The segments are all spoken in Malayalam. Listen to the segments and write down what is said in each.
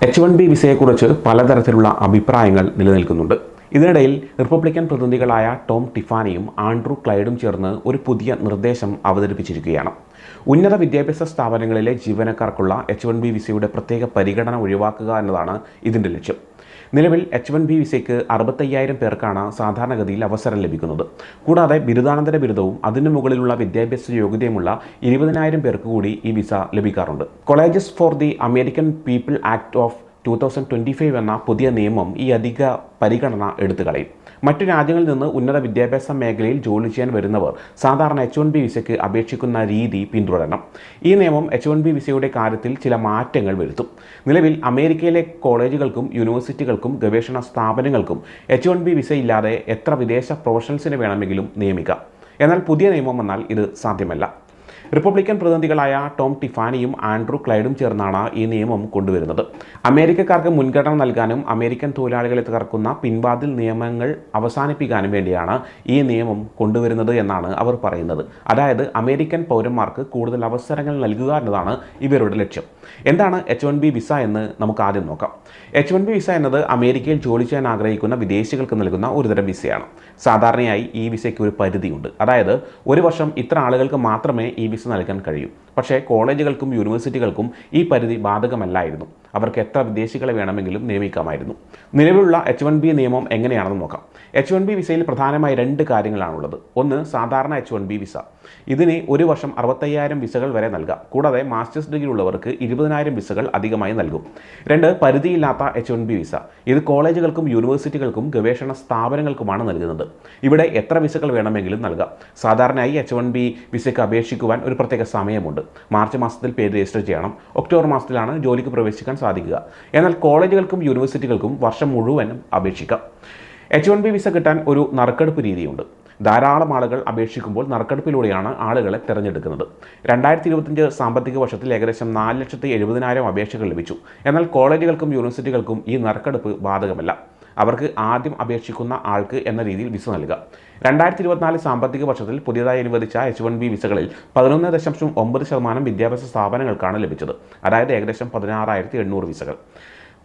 H1B വിസയെക്കുറിച്ച് പലതരത്തിലുള്ള അഭിപ്രായങ്ങൾ നിലനിൽക്കുന്നുണ്ട്. ഇതിനിടയിൽ റിപ്പബ്ലിക്കൻ പ്രതിനിധികളായ ടോം ടിഫാനിയും ആൻഡ്രൂ ക്ലൈഡും ചേർന്ന് ഒരു പുതിയ നിർദ്ദേശം അവതരിപ്പിച്ചിരിക്കുകയാണ്. ഉന്നത വിദ്യാഭ്യാസ സ്ഥാപനങ്ങളിലെ ജീവനക്കാർക്കുള്ള H1B വിസയുടെ പ്രത്യേക പരിഗണന ഒഴിവാക്കുക എന്നതാണ് ഇതിൻ്റെ ലക്ഷ്യം. നിലവിൽ H1B വിസയ്ക്ക് 65,000 പേർക്കാണ് സാധാരണഗതിയിൽ അവസരം ലഭിക്കുന്നത്. കൂടാതെ ബിരുദാനന്തര ബിരുദവും അതിനു മുകളിലുള്ള വിദ്യാഭ്യാസ യോഗ്യതയുമുള്ള 20,000 പേർക്ക് കൂടി ഈ വിസ ലഭിക്കാറുണ്ട്. Colleges for the American people act of 2025 എന്ന പുതിയ നിയമം ഈ അധിക പരിഗണന എടുത്തുകളയും. മറ്റു രാജ്യങ്ങളിൽ നിന്ന് ഉന്നത വിദ്യാഭ്യാസ മേഖലയിൽ ജോലി ചെയ്യാൻ വരുന്നവർ സാധാരണ H1B വിസയ്ക്ക് അപേക്ഷിക്കുന്ന രീതി പിന്തുടരണം. ഈ നിയമം H1B വിസയുടെ കാര്യത്തിൽ ചില മാറ്റങ്ങൾ വരുത്തും. നിലവിൽ അമേരിക്കയിലെ കോളേജുകൾക്കും യൂണിവേഴ്സിറ്റികൾക്കും ഗവേഷണ സ്ഥാപനങ്ങൾക്കും H1B വിസ ഇല്ലാതെ എത്ര വിദേശ പ്രൊഫഷണൽസിനെ വേണമെങ്കിലും നിയമിക്കാം. എന്നാൽ പുതിയ നിയമം വന്നാൽ ഇത് സാധ്യമല്ല. റിപ്പബ്ലിക്കൻ പ്രതിനിധികളായ ടോം ടിഫാനിയും ആൻഡ്രൂ ക്ലൈഡും ചേർന്നാണ് ഈ നിയമം കൊണ്ടുവരുന്നത്. അമേരിക്കക്കാർക്ക് മുൻഗണന നൽകാനും അമേരിക്കൻ തൊഴിലാളികളെ തകർക്കുന്ന പിൻവാതിൽ നിയമങ്ങൾ അവസാനിപ്പിക്കാനും വേണ്ടിയാണ് ഈ നിയമം കൊണ്ടുവരുന്നത് എന്നാണ് അവർ പറയുന്നത്. അതായത് അമേരിക്കൻ പൗരന്മാർക്ക് കൂടുതൽ അവസരങ്ങൾ നൽകുക എന്നതാണ് ഇവരുടെ ലക്ഷ്യം. എന്താണ് H1B വിസ എന്ന് നമുക്ക് ആദ്യം നോക്കാം. H1B വിസ എന്നത് അമേരിക്കയിൽ ജോലി ചെയ്യാൻ ആഗ്രഹിക്കുന്ന വിദേശികൾക്ക് നൽകുന്ന ഒരുതരം വിസയാണ്. സാധാരണയായി ഈ വിസയ്ക്ക് ഒരു പരിധിയുണ്ട്. അതായത് ഒരു വർഷം ഇത്ര ആളുകൾക്ക് മാത്രമേ ഈ വിസ നൽകാൻ കഴിയൂ. പക്ഷേ കോളേജുകൾക്കും യൂണിവേഴ്സിറ്റികൾക്കും ഈ പരിധി ബാധകമല്ലായിരുന്നു. അവർക്ക് എത്ര വിദേശികളെ വേണമെങ്കിലും നിയമിക്കാമായിരുന്നു. നിലവിലുള്ള H1B നിയമം എങ്ങനെയാണെന്ന് നോക്കാം. H1B വിസയിൽ പ്രധാനമായി 2 കാര്യങ്ങളാണുള്ളത്. ഒന്ന്, സാധാരണ H1B വിസ. ഇതിന് ഒരു വർഷം 65,000 വിസകൾ വരെ നൽകാം. കൂടാതെ മാസ്റ്റേഴ്സ് ഡിഗ്രി ഉള്ളവർക്ക് 20,000 വിസകൾ അധികമായി നൽകും. 2, പരിധിയില്ലാത്ത H1B വിസ. ഇത് കോളേജുകൾക്കും യൂണിവേഴ്സിറ്റികൾക്കും ഗവേഷണ സ്ഥാപനങ്ങൾക്കുമാണ് നൽകുന്നത്. ഇവിടെ എത്ര വിസകൾ വേണമെങ്കിലും നൽകാം. സാധാരണയായി H1B വിസയ്ക്ക് അപേക്ഷിക്കുവാൻ ഒരു പ്രത്യേക സമയമുണ്ട്. മാർച്ച് മാസത്തിൽ പേര് രജിസ്റ്റർ ചെയ്യണം. ഒക്ടോബർ മാസത്തിലാണ് ജോലിക്ക് പ്രവേശിക്കാൻ സാധിക്കുക. എന്നാൽ കോളേജുകൾക്കും യൂണിവേഴ്സിറ്റികൾക്കും വർഷം മുഴുവനും അപേക്ഷിക്കാം. H1B വിസ കിട്ടാൻ ഒരു നറുക്കെടുപ്പ് രീതിയുണ്ട്. ധാരാളം ആളുകൾ അപേക്ഷിക്കുമ്പോൾ നറുക്കെടുപ്പിലൂടെയാണ് ആളുകളെ തിരഞ്ഞെടുക്കുന്നത്. 2025 സാമ്പത്തിക വർഷത്തിൽ ഏകദേശം 4,70,000 അപേക്ഷകൾ ലഭിച്ചു. എന്നാൽ കോളേജുകൾക്കും യൂണിവേഴ്സിറ്റികൾക്കും ഈ നറുക്കെടുപ്പ് ബാധകമല്ല. അവർക്ക് ആദ്യം അപേക്ഷിക്കുന്ന ആൾക്ക് എന്ന രീതിയിൽ വിസ നൽകുക. 2024 സാമ്പത്തിക വർഷത്തിൽ പുതിയതായി അനുവദിച്ച H1B വിസകളിൽ 11.9% വിദ്യാഭ്യാസ സ്ഥാപനങ്ങൾക്കാണ് ലഭിച്ചത്. അതായത് ഏകദേശം 16,800 വിസകൾ.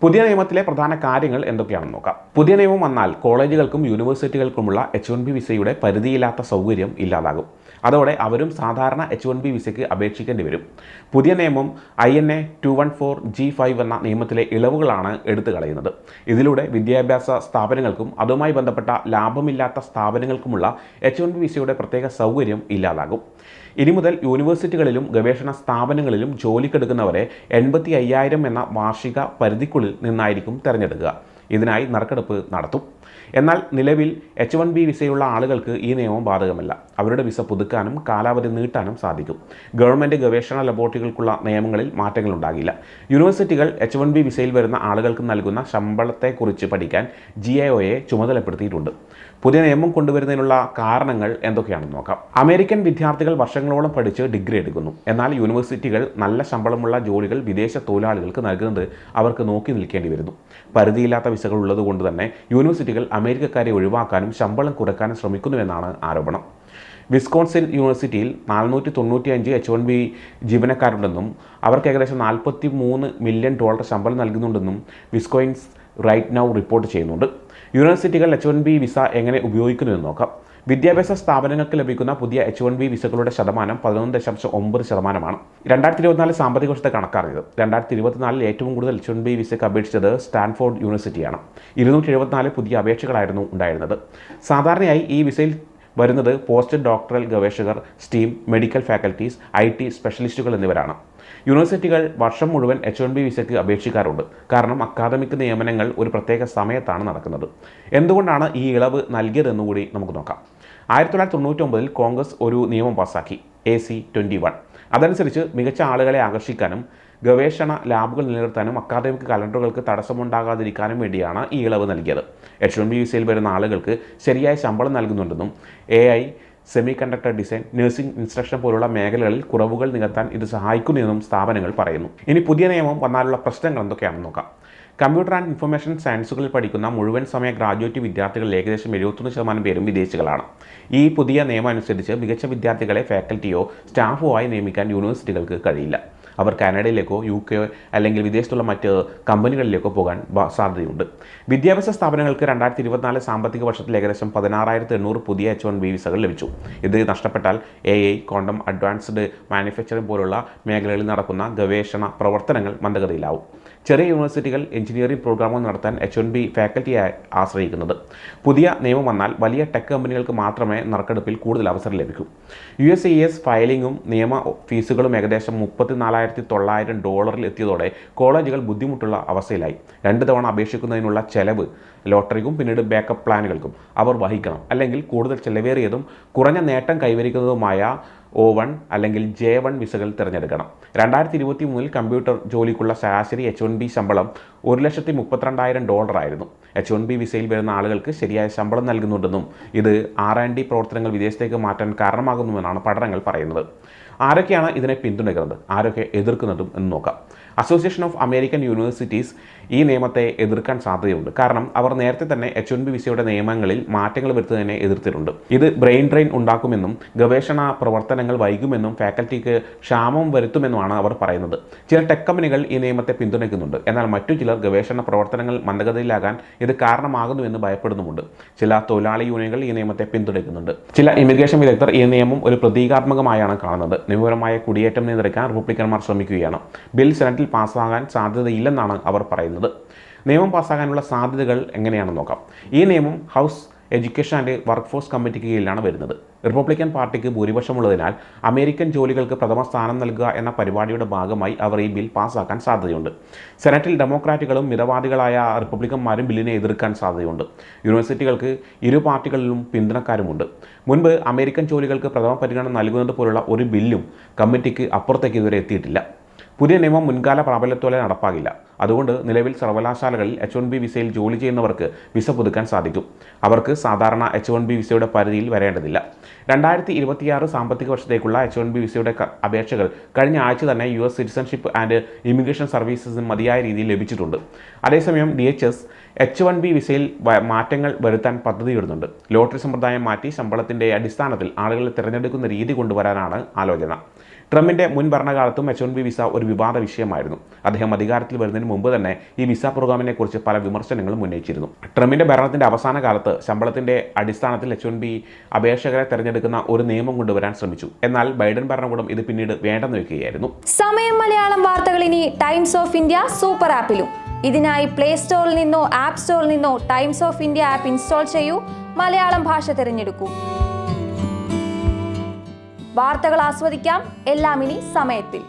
പുതിയ നിയമത്തിലെ പ്രധാന കാര്യങ്ങൾ എന്തൊക്കെയാണെന്ന് നോക്കാം. പുതിയ നിയമം വന്നാൽ കോളേജുകൾക്കും യൂണിവേഴ്സിറ്റികൾക്കുമുള്ള H1B വിസയുടെ പരിധിയില്ലാത്ത സൗകര്യം ഇല്ലാതാകും. അതോടെ അവരും സാധാരണ H1B വിസയ്ക്ക് അപേക്ഷിക്കേണ്ടി വരും. പുതിയ നിയമം INA 214G5 എന്ന നിയമത്തിലെ ഇളവുകളാണ് എടുത്തു കളയുന്നത്. ഇതിലൂടെ വിദ്യാഭ്യാസ സ്ഥാപനങ്ങൾക്കും അതുമായി ബന്ധപ്പെട്ട ലാഭമില്ലാത്ത സ്ഥാപനങ്ങൾക്കുമുള്ള H1B വിസയുടെ പ്രത്യേക സൗകര്യം ഇല്ലാതാകും. ഇനി മുതൽ യൂണിവേഴ്സിറ്റികളിലും ഗവേഷണ സ്ഥാപനങ്ങളിലും ജോലിക്കെടുക്കുന്നവരെ 85,000 എന്ന വാർഷിക പരിധിക്കുള്ളിൽ നിന്നായിരിക്കും തിരഞ്ഞെടുക്കുക. ഇതിനായി നറുക്കെടുപ്പ് നടത്തും. എന്നാൽ നിലവിൽ H1B വിസയുള്ള ആളുകൾക്ക് ഈ നിയമം ബാധകമല്ല. അവരുടെ വിസ പുതുക്കാനും കാലാവധി നീട്ടാനും സാധിക്കും. ഗവൺമെൻറ് ഗവേഷണ ലബോറട്ടറികൾക്കുള്ള നിയമങ്ങളിൽ മാറ്റങ്ങൾ ഉണ്ടാകില്ല. യൂണിവേഴ്സിറ്റികൾ H1B വിസയിൽ വരുന്ന ആളുകൾക്ക് നൽകുന്ന ശമ്പളത്തെക്കുറിച്ച് പഠിക്കാൻ GAOയെ ചുമതലപ്പെടുത്തിയിട്ടുണ്ട്. പുതിയ നിയമം കൊണ്ടുവരുന്നതിനുള്ള കാരണങ്ങൾ എന്തൊക്കെയാണെന്ന് നോക്കാം. അമേരിക്കൻ വിദ്യാർത്ഥികൾ വർഷങ്ങളോളം പഠിച്ച് ഡിഗ്രി എടുക്കുന്നു. എന്നാൽ യൂണിവേഴ്സിറ്റികൾ നല്ല ശമ്പളമുള്ള ജോലികൾ വിദേശ തൊഴിലാളികൾക്ക് നൽകുന്നത് അവർക്ക് നോക്കി നിൽക്കേണ്ടി വരുന്നു. പരിധിയില്ലാത്ത വിസകൾ ഉള്ളതുകൊണ്ട് തന്നെ യൂണിവേഴ്സിറ്റികൾ അമേരിക്കക്കാരെ ഒഴിവാക്കാനും ശമ്പളം കുറയ്ക്കാനും ശ്രമിക്കുന്നുവെന്നാണ് ആരോപണം. വിസ്കോൺസിൻ യൂണിവേഴ്സിറ്റിയിൽ 495 H1B ജീവനക്കാരുണ്ടെന്നും അവർക്ക് ഏകദേശം $43 മില്യൺ ശമ്പളം നൽകുന്നുണ്ടെന്നും വിസ്കോയിൻസ് റൈറ്റ് നൗ റിപ്പോർട്ട് ചെയ്യുന്നുണ്ട്. യൂണിവേഴ്സിറ്റികൾ H1B വിസ എങ്ങനെ ഉപയോഗിക്കുന്നുവെന്ന് നോക്കാം. വിദ്യാഭ്യാസ സ്ഥാപനങ്ങൾക്ക് ലഭിക്കുന്ന പുതിയ H1B വിസകളുടെ ശതമാനം 11.9%. 2024 സാമ്പത്തിക വർഷത്തെ കണക്കാണിത്. 2024 ഏറ്റവും കൂടുതൽ H1B വിസയ്ക്ക് അപേക്ഷിച്ചത് സ്റ്റാൻഫോർഡ് യൂണിവേഴ്സിറ്റിയാണ്. 274 പുതിയ അപേക്ഷകളായിരുന്നു ഉണ്ടായിരുന്നത്. സാധാരണയായി ഈ വിസയിൽ വരുന്നത് പോസ്റ്റ് ഡോക്ടറൽ ഗവേഷകർ, സ്റ്റീം, മെഡിക്കൽ ഫാക്കൽറ്റീസ്, IT സ്പെഷ്യലിസ്റ്റുകൾ എന്നിവരാണ്. യൂണിവേഴ്സിറ്റികൾ വർഷം മുഴുവൻ H1B വിസയ്ക്ക് അപേക്ഷിക്കാറുണ്ട്. കാരണം അക്കാദമിക് നിയമനങ്ങൾ ഒരു പ്രത്യേക സമയത്താണ് നടക്കുന്നത്. എന്തുകൊണ്ടാണ് ഈ ഇളവ് നൽകിയതെന്നുകൂടി നമുക്ക് നോക്കാം. 1999 കോൺഗ്രസ് ഒരു നിയമം പാസാക്കി, AC 21. അതനുസരിച്ച് മികച്ച ആളുകളെ ആകർഷിക്കാനും ഗവേഷണ ലാബുകൾ നിലനിർത്താനും അക്കാദമിക് കലണ്ടറുകൾക്ക് തടസ്സമുണ്ടാകാതിരിക്കാനും വേണ്ടിയാണ് ഈ ഇളവ് നൽകിയത്. H1B വിസയിൽ വരുന്ന ആളുകൾക്ക് ശരിയായ ശമ്പളം നൽകുന്നുണ്ടെന്നും AI, semi conductor design, nursing instruction പോലുള്ള മേഖലകളിൽ കുറവുകൾ നികത്താൻ ഇത് സഹായിക്കുമെന്നും സ്ഥാപനങ്ങൾ പറയുന്നു. ഇനി പുതിയ നിയമം വന്നാലുള്ള പ്രശ്നങ്ങൾ എന്തൊക്കെയാണെന്ന് നോക്കാം. കമ്പ്യൂട്ടർ ആൻഡ് ഇൻഫർമേഷൻ സയൻസുകളിൽ പഠിക്കുന്ന മുഴുവൻ സമയ ഗ്രാജുവേറ്റ് വിദ്യാർത്ഥികളിൽ ഏകദേശം 71% പേരും വിദേശികളാണ്. ഈ പുതിയ നിയമം അനുസരിച്ച് മികച്ച വിദ്യാർത്ഥികളെ ഫാക്കൽറ്റിയോ സ്റ്റാഫോ ആയി നിയമിക്കാൻ യൂണിവേഴ്സിറ്റികൾക്ക് കഴിയില്ല. അവർ കാനഡയിലേക്കോ UK അല്ലെങ്കിൽ വിദേശത്തുള്ള മറ്റ് കമ്പനികളിലേക്കോ പോകാൻ സാധ്യതയുണ്ട്. വിദ്യാഭ്യാസ സ്ഥാപനങ്ങൾക്ക് 2024 സാമ്പത്തിക വർഷത്തിൽ ഏകദേശം 16,800 പുതിയ H-1B വിസകൾ ലഭിച്ചു. ഇത് നഷ്ടപ്പെട്ടാൽ AI, ക്വാണ്ടം അഡ്വാൻസ്ഡ് മാനുഫാക്ചറിംഗ് പോലുള്ള മേഖലകളിൽ നടക്കുന്ന ഗവേഷണ പ്രവർത്തനങ്ങൾ മന്ദഗതിയിലാവും. ചെറിയ യൂണിവേഴ്സിറ്റികൾ എഞ്ചിനീയറിംഗ് പ്രോഗ്രാമുകൾ നടത്താൻ H-1B ഫാക്കൽറ്റിയെ ആശ്രയിക്കുന്നത്. പുതിയ നിയമം വന്നാൽ വലിയ ടെക് കമ്പനികൾക്ക് മാത്രമേ നറുക്കെടുപ്പിൽ കൂടുതൽ അവസരം ലഭിക്കൂ. USCIS ഫയലിംഗും നിയമ ഫീസുകളും ഏകദേശം $34,900 എത്തിയതോടെ കോളേജുകൾ ബുദ്ധിമുട്ടുള്ള അവസ്ഥയിലായി. 2 തവണ അപേക്ഷിക്കുന്നതിനുള്ള ചെലവ് ലോട്ടറിക്കും പിന്നീട് ബാക്കപ്പ് പ്ലാനുകൾക്കും അവർ വഹിക്കണം. അല്ലെങ്കിൽ കൂടുതൽ ചെലവേറിയതും കുറഞ്ഞ നേട്ടം കൈവരിക്കുന്നതുമായ O1 അല്ലെങ്കിൽ J1 വിസകൾ തിരഞ്ഞെടുക്കണം. 2023 കമ്പ്യൂട്ടർ ജോലിക്കുള്ള ശരാശരി H-1B ശമ്പളം $132,000 ആയിരുന്നു. H-1B വിസയിൽ വരുന്ന ആളുകൾക്ക് ശരിയായ ശമ്പളം നൽകുന്നുണ്ടെന്നും ഇത് R&D പ്രവർത്തനങ്ങൾ വിദേശത്തേക്ക് മാറ്റാൻ കാരണമാകുന്നുവെന്നാണ് പഠനങ്ങൾ പറയുന്നത്. ആരൊക്കെയാണ് ഇതിനെ പിന്തുണയ്ക്കുന്നത്, ആരൊക്കെ എതിർക്കുന്നതും എന്ന് നോക്കാം. അസോസിയേഷൻ ഓഫ് അമേരിക്കൻ യൂണിവേഴ്സിറ്റീസ് ഈ നിയമത്തെ എതിർക്കാൻ സാധ്യതയുണ്ട്. കാരണം അവർ നേരത്തെ തന്നെ H-1B വിസയുടെ നിയമങ്ങളിൽ മാറ്റങ്ങൾ വരുത്തുന്നതിനെ എതിർത്തിട്ടുണ്ട്. ഇത് ബ്രെയിൻ ഡ്രെയിൻ ഉണ്ടാക്കുമെന്നും ഗവേഷണ പ്രവർത്തനങ്ങൾ വൈകുമെന്നും ഫാക്കൽറ്റിക്ക് ക്ഷാമം വരുത്തുമെന്നുമാണ് അവർ പറയുന്നത്. ചില ടെക് കമ്പനികൾ ഈ നിയമത്തെ പിന്തുണയ്ക്കുന്നുണ്ട്. എന്നാൽ മറ്റു ചിലർ ഗവേഷണ പ്രവർത്തനങ്ങൾ മന്ദഗതിയിലാകാൻ ഇത് കാരണമാകുന്നുവെന്ന് ഭയപ്പെടുന്നുമുണ്ട്. ചില തൊഴിലാളി യൂണിയനുകൾ ഈ നിയമത്തെ പിന്തുണയ്ക്കുന്നുണ്ട്. ചില ഇമിഗ്രേഷൻ വിദഗ്ധർ ഈ നിയമം ഒരു പ്രതീകാത്മകമായാണ് കാണുന്നത്. നിയമപരമായ കുടിയേറ്റം നിയന്ത്രിക്കാൻ റിപ്പബ്ലിക്കന്മാർ ശ്രമിക്കുകയാണ്. ബിൽ സെനറ്റിൽ പാസ്സാകാൻ സാധ്യതയില്ലെന്നാണ് അവർ പറയുന്നത്. നിയമം പാസ്സാകാനുള്ള സാധ്യതകൾ എങ്ങനെയാണെന്ന് നോക്കാം. ഈ നിയമം house education and work force കമ്മിറ്റിക്ക് കീഴിലാണ് വരുന്നത്. റിപ്പബ്ലിക്കൻ പാർട്ടിക്ക് ഭൂരിപക്ഷമുള്ളതിനാൽ അമേരിക്കൻ ജോലികൾക്ക് പ്രഥമ സ്ഥാനം നൽകുക എന്ന പരിപാടിയുടെ ഭാഗമായി അവർ ഈ ബിൽ പാസ്സാക്കാൻ സാധ്യതയുണ്ട്. സെനറ്റിൽ ഡെമോക്രാറ്റുകളും മിതവാദികളായ റിപ്പബ്ലിക്കന്മാരും ബില്ലിനെ എതിർക്കാൻ സാധ്യതയുണ്ട്. യൂണിവേഴ്സിറ്റികൾക്ക് ഇരു പാർട്ടികളിലും പിന്തുണക്കാരുമുണ്ട്. മുൻപ് അമേരിക്കൻ ജോലികൾക്ക് പ്രഥമ പരിഗണന നൽകുന്നത് പോലുള്ള ഒരു ബില്ലും കമ്മിറ്റിക്ക് അപ്പുറത്തേക്ക് ഇതുവരെ എത്തിയിട്ടില്ല. പുതിയ നിയമം മുൻകാല പ്രാബല്യത്തോടെ നടപ്പാകില്ല. അതുകൊണ്ട് നിലവിൽ സർവകലാശാലകളിൽ H-1B വിസയിൽ ജോലി ചെയ്യുന്നവർക്ക് വിസ പുതുക്കാൻ സാധിക്കും. അവർക്ക് സാധാരണ H-1B വിസയുടെ പരിധിയിൽ വരേണ്ടതില്ല. 2026 സാമ്പത്തിക വർഷത്തേക്കുള്ള H-1B വിസയുടെ അപേക്ഷകൾ കഴിഞ്ഞ ആഴ്ച തന്നെ US സിറ്റിസൺഷിപ്പ് ആൻഡ് ഇമിഗ്രേഷൻ സർവീസസിന് മതിയായ രീതിയിൽ ലഭിച്ചിട്ടുണ്ട്. അതേസമയം DHS H-1B വിസയിൽ മാറ്റങ്ങൾ വരുത്താൻ പദ്ധതിയിടുന്നുണ്ട്. ലോട്ടറി സമ്പ്രദായം മാറ്റി ശമ്പളത്തിൻ്റെ അടിസ്ഥാനത്തിൽ ആളുകളെ തിരഞ്ഞെടുക്കുന്ന രീതി കൊണ്ടുവരാനാണ് ആലോചന. ട്രംപിൻ്റെ മുൻ ഭരണകാലത്തും H-1B വിസ ഒരു വിവാദ വിഷയമായിരുന്നു. അദ്ദേഹം അധികാരത്തിൽ വരുന്നതിന് മുമ്പ് തന്നെ ഈ വിസ പ്രോഗ്രാമിനെ കുറിച്ച് പല വിമർശനങ്ങളും ഉന്നയിച്ചിരുന്നു. ട്രംപിൻ്റെ ഭരണത്തിൻ്റെ അവസാന കാലത്ത് ശമ്പളത്തിൻ്റെ അടിസ്ഥാനത്തിൽ H-1B അപേക്ഷകരെ തിരഞ്ഞെടുക്കുന്ന ഒരു നിയമം കൊണ്ടുവരാൻ ശ്രമിച്ചു. എന്നാൽ ബൈഡൻ ഭരണകൂടം ഇത് പിന്നീട് വേണ്ടെന്ന് വെക്കുകയായിരുന്നു. സമയം മലയാളം വാർത്തകൾ ഇനി ടൈംസ് ഓഫ് ഇന്ത്യ സൂപ്പർ ആപ്പിലും. ഇതിനായി പ്ലേ സ്റ്റോറിൽ നിന്നോ ആപ്പ് സ്റ്റോറിൽ നിന്നോ times of India app install ചെയ്യൂ. മലയാളം ഭാഷ തിരഞ്ഞെടുക്കൂ. വാർത്തകൾ ആസ്വദിക്കാം. എല്ലാം ഇനി സമയത്തിൽ.